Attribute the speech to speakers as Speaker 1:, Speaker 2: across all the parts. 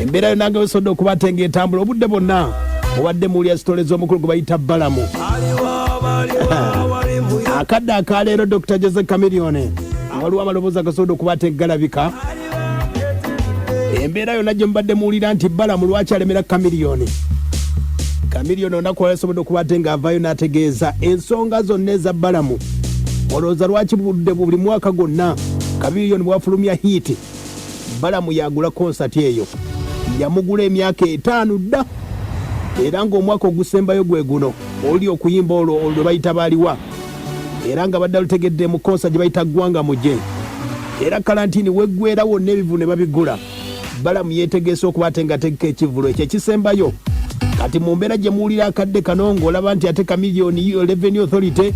Speaker 1: embeera yo nange wesobodde okubatenga etambula obudde bonna obadde muwulira sitole z'omukulu gwe bayita Balamu. Akadde akaleero Dr. Jose Chameleone waliwo amaloboozi agasobodde okubatenga galabika. Embeera yonna gye mubadde muwulira nti Balamu lwaki alemera Chameleone. Chameleone olunaku yasobodde okubatenga avaayo n'ategeeza ensonga zonna eza Balamu. Olowooza lwaki buli mwaka gwonna Chameleone bwafulumya hiiti Balamu yagula konsati eyo yamugula emyaka 5 dda, era ng'omwaka ogusembayo gwe guno oli okuyimba olwo lwe bayita baaliwa, era nga badde lutegedde mu konsa gye bayita Gwanga Muje, era kalantini weggwerawo n'ebivu ne babigula. Balamu yeetegeesa okubatengategeka ekivulo ekyo ekisembayo. Kati mu mbeera gye muwulira akadde kano ng'olaba nti ate Chameleone Revenue Authority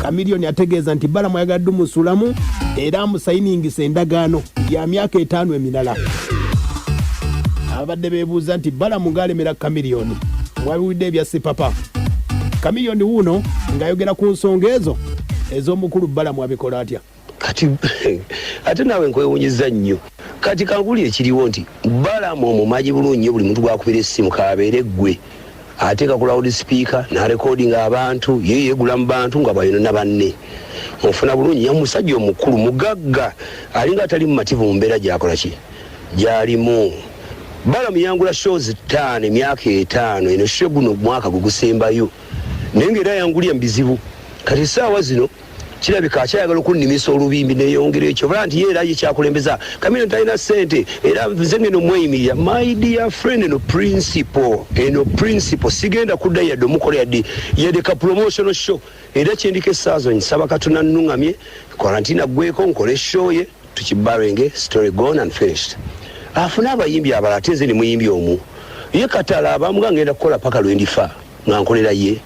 Speaker 1: Chameleone ategeeza nti Balamu ayagadde umusulamu era amusayiningisa endagaano ya myaka 5 emirala. Abadde beebuuza nti Balamu ng'alemera Chameleone wabiwudde ebya Sipapa. Chameleone wuuno ng'ayogera ku nsonga ezo ez'omukulu Balamu abikola atya.
Speaker 2: Kati ate naawe nkwewuunyiza nnyo. Kati kankuli ekiriwo nti Balamu omumanyi bulungi buli muntu gwakubira essimu kabeere ggwe. Ateeka ku loudspeaker na recording abantu yeegula mu bantu nga bayina banne. Ofuna bulungi ya musajja omukulu mugagga alinga atali mu mativu mu mbeera gy'akola ki gy'alimu. Balamu yangula shows 5 emyaka 5 eno show guno mwaka gugusembayo naye ng'era yangulya mu bizibu. Kati essaawa zino kirabika akyayagala okunnimisa olubimbi neeyongera ekyo bala nti yeera yekyakulembeza Chameleone talina ssente era nze ngeno mweyimirira. My dear friend, eno principle sigenda kudda yadde omukola yadde ka promotional show, era kyendika essaawa zo nsaba Katonda nnuŋŋamye quarantine aggweko nkole show ye tukibarenge story gone and finished. Afuna abayimbi abalala ate nze ne muyimbi omu ye Katala abamu nga ngenda kukola paka lwendifa nga nkolera ye.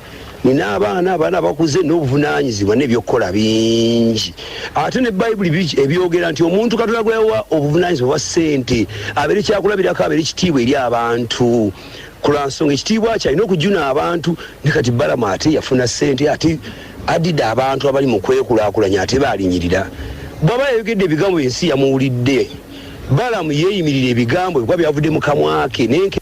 Speaker 2: Nina abaana bakuze n'obuvunaanyizibwa n'ebyokukola bingi. Ate ne Bayibuli ebyogera nti omuntu Katonda gwe yawa obuvunaanyizibwa bwa ssente abeere kyakulabirako, abeere kitiibwa eri abantu. Ku lwa nsonga ekitiibwa kye alina okujuna abantu. Ne kati Balamu ate yafuna ssente ate addidde abantu abali mu kwekulaakulanya ate baalinyirira. Bw'aba yayogedde ebigambo ensi yamuwulidde. Balamu yeeyimirira ebigambo ebikuba byavudde mu kamwa ke nenke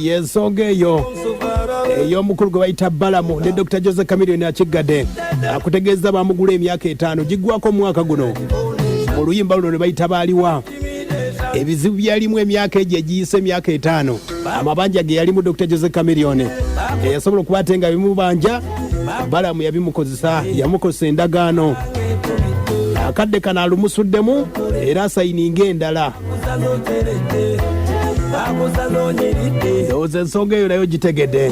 Speaker 1: yensonga eyo ey'omukulu gwe bayita Balamu ne Dr. Jose Chameleone akiggadde akutegeeza bamugula emyaka 5 giggwako omwaka guno mu luyimba luno ne bayita baaliwa. Ebizibu byalimu emyaka egyo egiyise emyaka 5 amabanja ge yalimu Dr. Jose Chameleone yasobola okubatenga bimubanja. Balamu yabimukozesa yamukozesa endagaano. Akadde kano alumusuddemu era asayininga endala. Ndowooza ensonga eyo nayo gitegedde.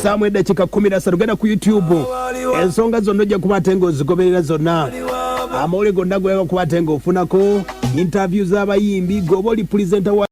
Speaker 1: Saamu eddakiika 13 genda ku YouTube. Ensonga zonna ojja kubatenga ozigoberera zonna. Amawulire gonna goyagala kubatenga ofunako interview z'abayimbi goba oli presenter wa